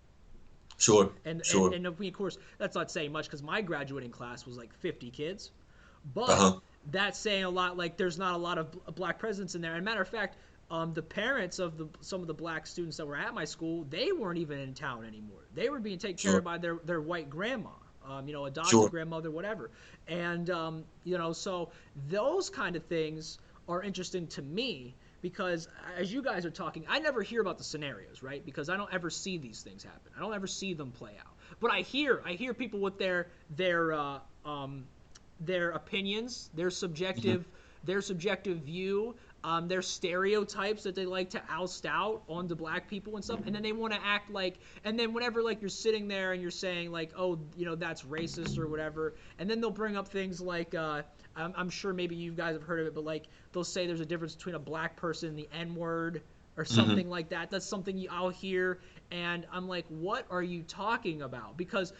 Sure. And of course, that's not saying much, because my graduating class was like 50 kids, but that's saying a lot. Like, there's not a lot of black presence in there. And matter of fact, the parents of some of the black students that were at my school, they weren't even in town anymore. They were being taken care of by their white grandma, adopted grandmother, whatever. And, so those kind of things are interesting to me, because as you guys are talking, I never hear about the scenarios, right? Because I don't ever see these things happen. I don't ever see them play out. But I hear people with their opinions, their subjective view, their stereotypes that they like to oust out onto black people and stuff, and then they want to act like, and then whenever like you're sitting there and you're saying like, oh, that's racist or whatever, and then they'll bring up things like, I'm sure maybe you guys have heard of it, but like they'll say there's a difference between a black person and the N-word or something like that. That's something I'll hear, and I'm like, what are you talking about? Because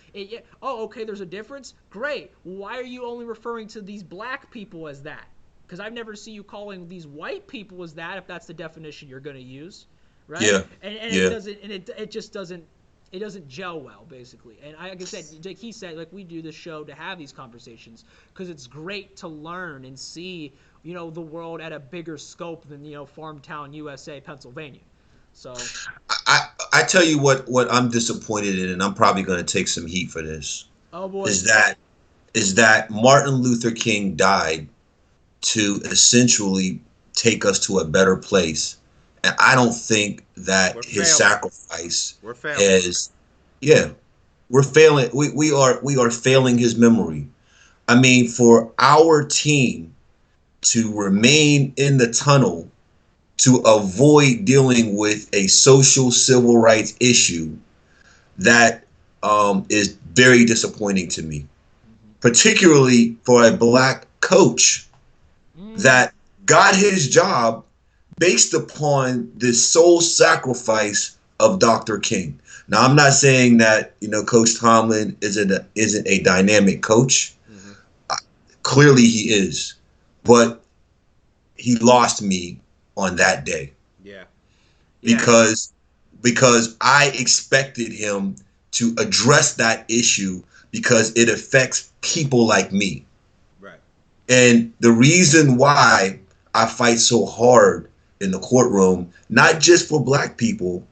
okay, there's a difference. Great. Why are you only referring to these black people as that? Because I've never seen you calling these white people as that, if that's the definition you're going to use, right? Yeah. And it doesn't, and it just doesn't, it doesn't gel well, basically. And like I said, like he said, like we do this show to have these conversations because it's great to learn and see, the world at a bigger scope than Farmtown, USA, Pennsylvania. So I I tell you what I'm disappointed in, and I'm probably going to take some heat for this. Oh boy. Is that Martin Luther King died to essentially take us to a better place, and I don't think that his sacrifice has. Yeah, we're failing. We are failing his memory. I mean, for our team to remain in the tunnel to avoid dealing with a social civil rights issue, that is very disappointing to me, particularly for a black coach that got his job based upon the sole sacrifice of Dr. King. Now, I'm not saying that, Coach Tomlin isn't a dynamic coach. Clearly he is, but he lost me on that day. Yeah. Because I expected him to address that issue because it affects people like me. Right. And the reason why I fight so hard in the courtroom, not just for black people,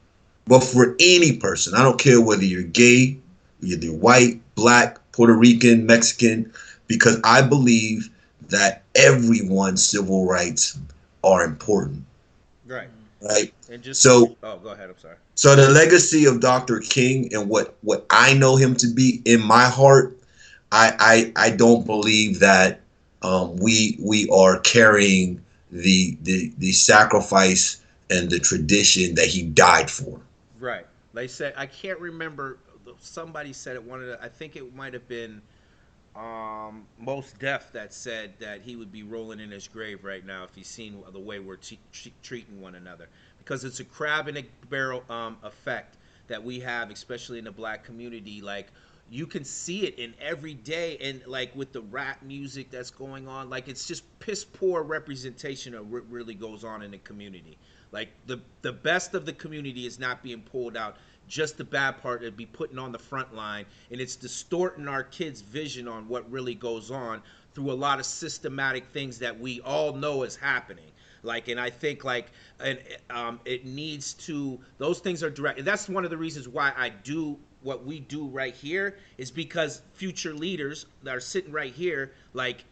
but for any person. I don't care whether you're gay, whether you're white, black, Puerto Rican, Mexican, because I believe that everyone's civil rights are important. Right. Right. And just so, go ahead. I'm sorry. So the legacy of Dr. King and what I know him to be in my heart, I don't believe that we are carrying the sacrifice and the tradition that he died for. Right. They said, I can't remember. Somebody said it. I think it might have been Most Def that said that he would be rolling in his grave right now if he's seen the way we're treating one another, because it's a crab in a barrel effect that we have, especially in the black community. Like, you can see it in every day, and like with the rap music that's going on, like it's just piss poor representation of what really goes on in the community. Like the best of the community is not being pulled out. Just the bad part would be putting on the front line, and it's distorting our kids' vision on what really goes on through a lot of systematic things that we all know is happening. Like, and I think like, and it needs to. Those things are direct. And that's one of the reasons why I do what we do right here, is because future leaders that are sitting right here, like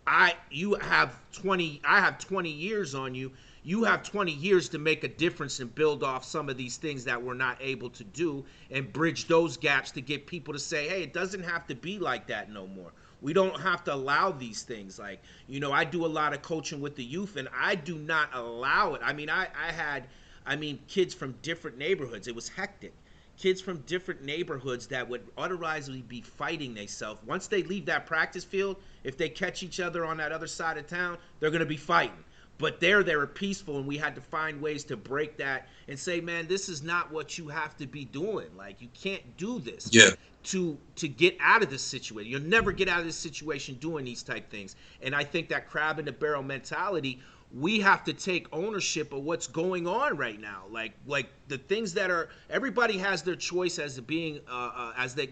I have 20 years on you. You have 20 years to make a difference and build off some of these things that we're not able to do, and bridge those gaps to get people to say, hey, it doesn't have to be like that no more. We don't have to allow these things. Like, I do a lot of coaching with the youth, and I do not allow it. I mean, I had kids from different neighborhoods. It was hectic. Kids from different neighborhoods that would otherwise be fighting themselves. Once they leave that practice field, if they catch each other on that other side of town, they're going to be fighting. But they were peaceful, and we had to find ways to break that and say, man, this is not what you have to be doing. Like, you can't do this. Yeah. To get out of this situation. You'll never get out of this situation doing these type things. And I think that crab in the barrel mentality, we have to take ownership of what's going on right now. Like the things that are, everybody has their choice as to being,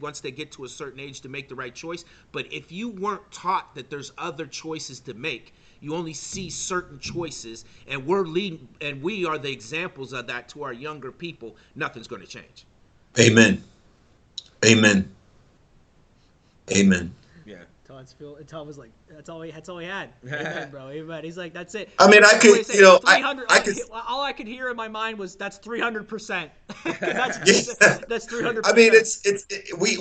once they get to a certain age, to make the right choice. But if you weren't taught that there's other choices to make, you only see certain choices, and we are the examples of that to our younger people, nothing's going to change. Amen. Amen. Amen. Yeah. Todd was like, that's all he had. Amen, bro. Amen. He's like, that's it. I mean, I could, all I could hear in my mind was, that's 300%. That's 300%. I mean,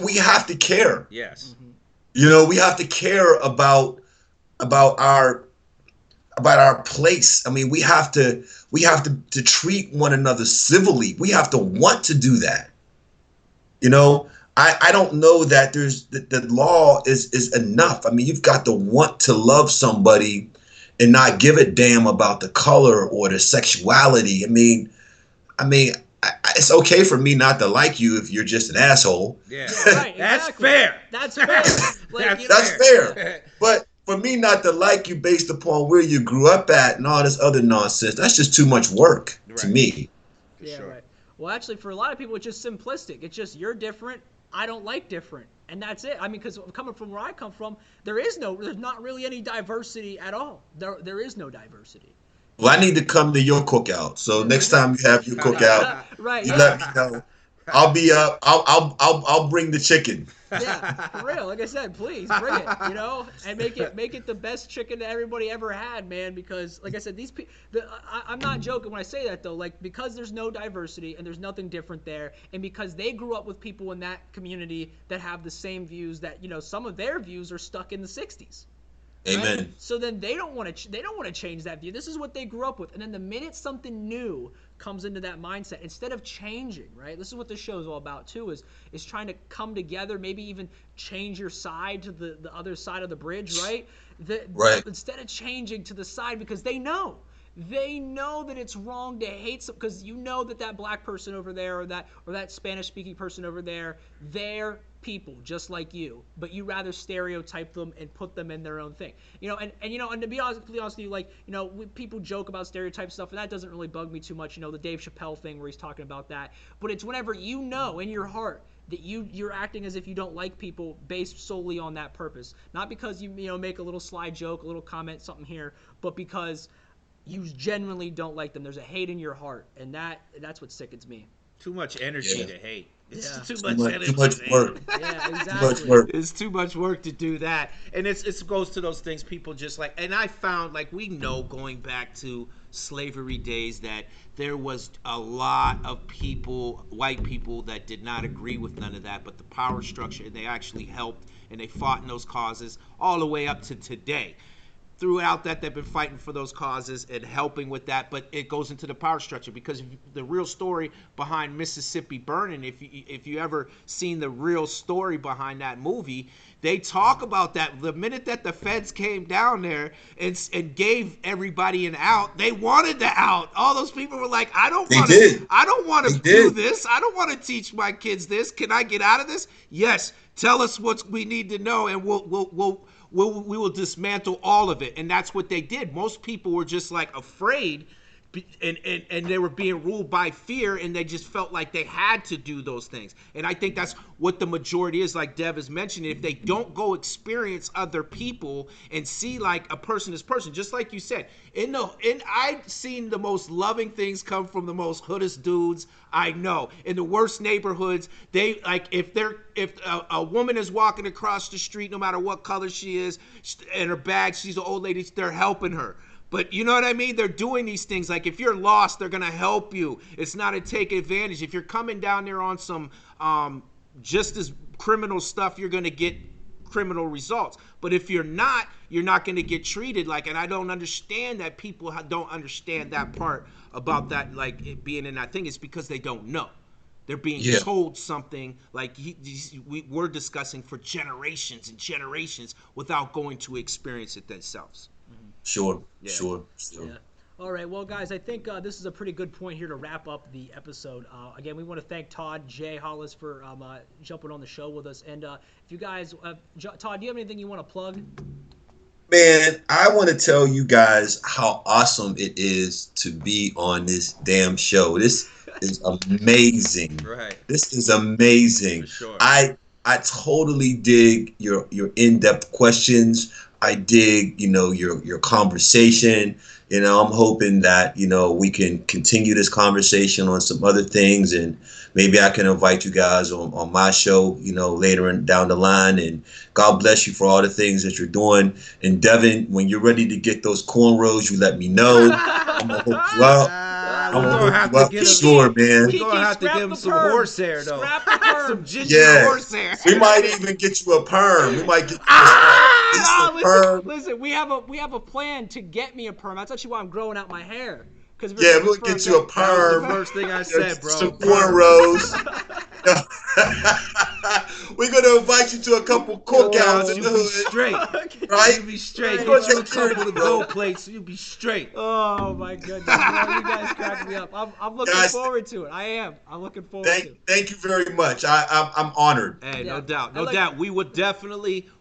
we have to care. Yes. We have to care about our place. I mean, we have to treat one another civilly. We have to want to do that. I don't know that the law is enough. I mean, you've got to want to love somebody and not give a damn about the color or the sexuality. I mean, it's okay for me not to like you if you're just an asshole. Yeah, right, that's fair. That's fair. That's fair. But for me not to like you based upon where you grew up at and all this other nonsense, that's just too much work to me. Yeah, sure. Right. Well, actually, for a lot of people, it's just simplistic. It's just, you're different, I don't like different, and that's it. I mean, because coming from where I come from, there's not really any diversity at all. There is no diversity. Well, I need to come to your cookout. So next time you have your cookout, Right. You Yeah. let me know. I'll be up. I'll bring the chicken. Yeah, for real. Like I said, please bring it, and make it the best chicken that everybody ever had, man. Because, like I said, these people, I'm not joking when I say that though. Like, because there's no diversity and there's nothing different there, and because they grew up with people in that community that have the same views that some of their views are stuck in the '60s. Right? Amen. So then they don't want to change that view. This is what they grew up with, and then the minute something new comes into that mindset, instead of changing, right? This is what this show is all about too, is trying to come together, maybe even change your side to the other side of the bridge, right? Right. Instead of changing to the side, because they know that it's wrong to hate some, because that black person over there or that Spanish speaking person over there, they're people just like you, but you rather stereotype them and put them in their own thing. And to be honest with you, like, people joke about stereotype stuff, and that doesn't really bug me too much. The Dave Chappelle thing where he's talking about that. But it's whenever in your heart that you're acting as if you don't like people based solely on that purpose, not because you make a little sly joke, a little comment, something here, but because you genuinely don't like them. There's a hate in your heart, and that's what sickens me. Too much energy Yeah. to hate. It's Yeah. too much energy. Too much work. Yeah, Too much exactly. work. It's too much work to do that. And it goes to those things people just like. And I found, like, we know going back to slavery days that there was a lot of people, white people, that did not agree with none of that. But the power structure, they actually helped and they fought in those causes all the way up to today. Throughout that, they've been fighting for those causes and helping with that, but it goes into the power structure, because the real story behind Mississippi Burning, if you ever seen the real story behind that movie, they talk about that. The minute that the feds came down there and gave everybody an out, they wanted the out. All those people were like, I don't want to do this. I don't want to teach my kids this. Can I get out of this? Yes. Tell us what we need to know, and we will dismantle all of it. And that's what they did. Most people were just like afraid, and they were being ruled by fear, and they just felt like they had to do those things. And I think that's what the majority is, like Dev has mentioned. If they don't go experience other people and see like a person is person, just like you said, I've seen the most loving things come from the most hoodest dudes I know. In the worst neighborhoods, they like, if a woman is walking across the street, no matter what color she is, in her bag, she's an old lady, they're helping her. But you know what I mean? They're doing these things. Like, if you're lost, they're going to help you. It's not to take advantage. If you're coming down there on some just as criminal stuff, you're going to get criminal results. But if you're not going to get treated like, and I don't understand that people don't understand that part about that, like it being in that thing. It's because they don't know. They're being told something like we're discussing for generations and generations without going to experience it themselves. Sure. Yeah. All right, well, guys, I think this is a pretty good point here to wrap up the episode. Again, we want to thank Todd, Jay, Hollis for jumping on the show with us. And if you guys, Todd, do you have anything you want to plug? Man, I want to tell you guys how awesome it is to be on this damn show. This is amazing. Right. This is amazing. For sure. I totally dig your in-depth questions. I dig, your conversation. I'm hoping that, we can continue this conversation on some other things, and maybe I can invite you guys on my show, later down the line. And God bless you for all the things that you're doing. And Devin, when you're ready to get those cornrows, you let me know. I'm going to hook you up. I'm going to hook you up for sure, man. We're going to have to give him some horsehair, though. Scrap the perm. Some ginger horsehair. We might even get you a perm. We might get you a perm. Listen, we have a plan to get me a perm. That's actually why I'm growing out my hair. We'll get you a perm. That was the first thing I said, bro. Some cornrows. We're going to invite you to a couple cookouts in the hood. Straight. Right? You'll be straight. Right. Get you a couple of gold plates, so you'll be straight. Oh, my goodness. Man, you guys crack me up. I'm looking forward to it. I am. I'm looking forward to it. Thank you very much. I'm honored. Hey, no doubt. No doubt.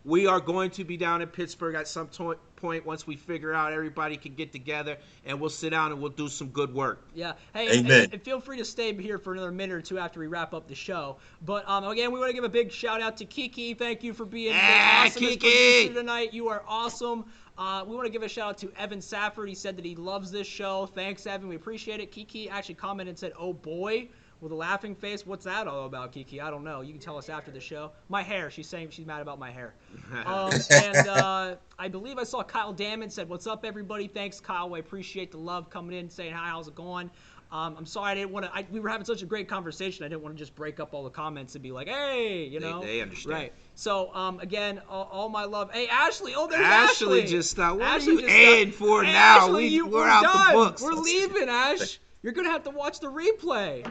We are going to be down in Pittsburgh at some point once we figure out everybody can get together, and we'll sit down and we'll do some good work. Yeah. Hey, Amen. And feel free to stay here for another minute or two after we wrap up the show. But again, we want to give a big shout out to Kiki. Thank you for being the awesome producer tonight. You are awesome. We want to give a shout out to Evan Safford. He said that he loves this show. Thanks, Evan. We appreciate it. Kiki actually commented and said, "Oh boy," with a laughing face. What's that all about, Kiki? I don't know. You can tell us after the show. My hair. She's saying she's mad about my hair. I believe I saw Kyle Damon said, "What's up, everybody? Thanks, Kyle. I appreciate the love coming in, saying hi. How's it going?" I'm sorry I didn't want to. We were having such a great conversation. I didn't want to just break up all the comments and be like, "Hey, you know." They understand. Right. So again, all my love. Hey, Ashley. Oh, there's Ashley. Ashley. Just what Ashley are you just adding for Hey, now? Ashley, We're we're out done. the books. We're leaving, Ash. You're gonna have to watch the replay.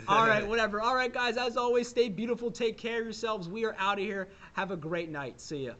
All right, whatever. All right, guys. As always, stay beautiful. Take care of yourselves. We are out of here. Have a great night. See ya.